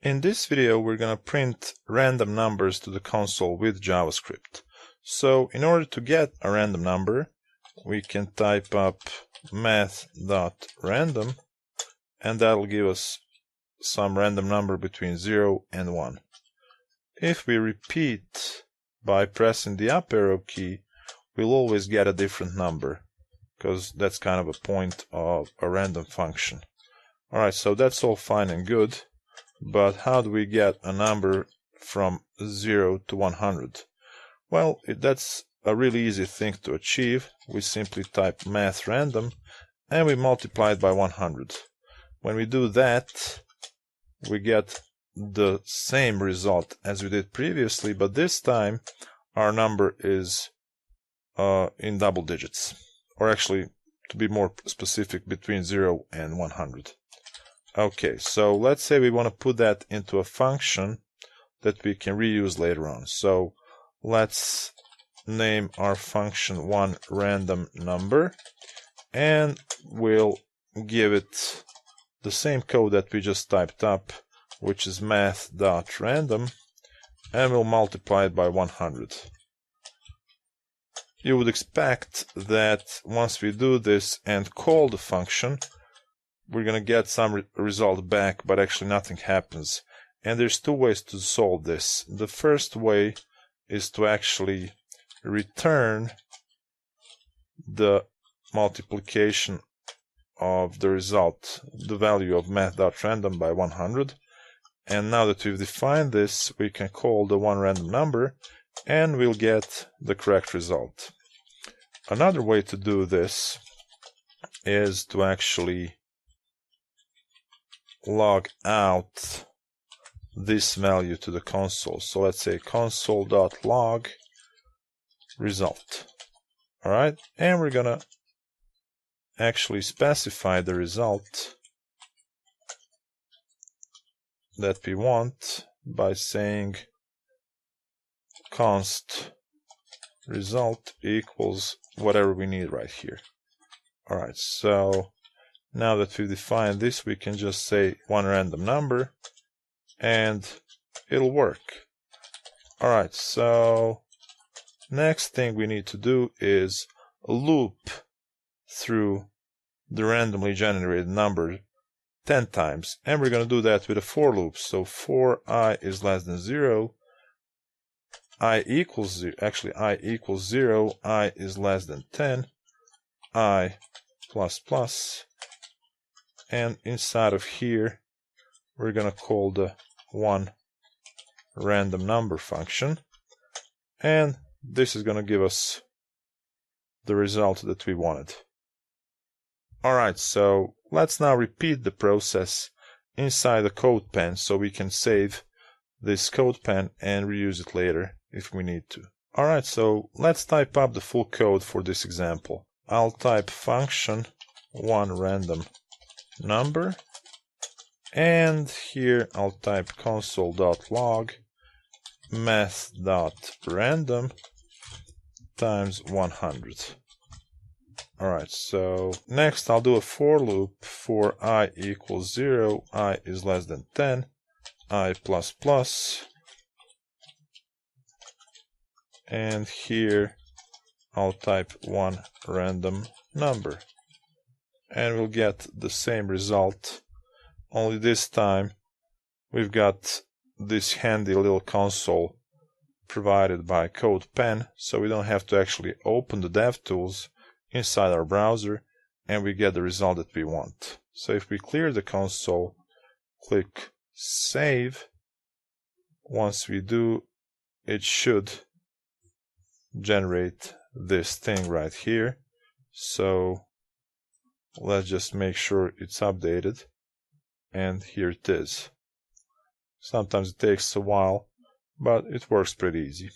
In this video, we're going to print random numbers to the console with JavaScript. So in order to get a random number, we can type up Math.random, and that'll give us some random number between 0 and 1. If we repeat by pressing the up arrow key, we'll always get a different number, because that's kind of a point of a random function. Alright, so that's all fine and good. But how do we get a number from 0 to 100? Well, that's a really easy thing to achieve. We simply type Math.random and we multiply it by 100. When we do that, we get the same result as we did previously, but this time our number is in double digits, or actually, to be more specific, between 0 and 100. Okay, so let's say we want to put that into a function that we can reuse later on. So let's name our function oneRandomNumber, and we'll give it the same code that we just typed up, which is math.random, and we'll multiply it by 100. You would expect that once we do this and call the function, we're going to get some result back, but actually nothing happens. And there's two ways to solve this. The first way is to actually return the multiplication of the result, the value of math.random by 100. And now that we've defined this, we can call the oneRandomNumber and we'll get the correct result. Another way to do this is to actually log out this value to the console. So let's say console.log result. Alright, and we're gonna actually specify the result that we want by saying const result equals whatever we need right here. Alright, so now that we've defined this, we can just say oneRandomNumber and it'll work. Alright, so next thing we need to do is loop through the randomly generated number 10 times, and we're going to do that with a for loop. So for I is less than 0, I equals 0, actually I equals 0, I is less than 10, I plus plus, and inside of here we're going to call the oneRandomNumber function, and this is going to give us the result that we wanted. Alright, so let's now repeat the process inside the CodePen so we can save this CodePen and reuse it later if we need to. Alright, so let's type up the full code for this example. I'll type function oneRandomNumber, and here I'll type console.log math.random times 100. Alright, so next I'll do a for loop for I equals 0, I is less than 10, I plus plus, and here I'll type oneRandomNumber, and we'll get the same result, only this time we've got this handy little console provided by CodePen, so we don't have to actually open the DevTools inside our browser, and we get the result that we want. So if we clear the console, click Save, once we do, it should generate this thing right here. So let's just make sure it's updated, and here it is. Sometimes it takes a while, but it works pretty easy.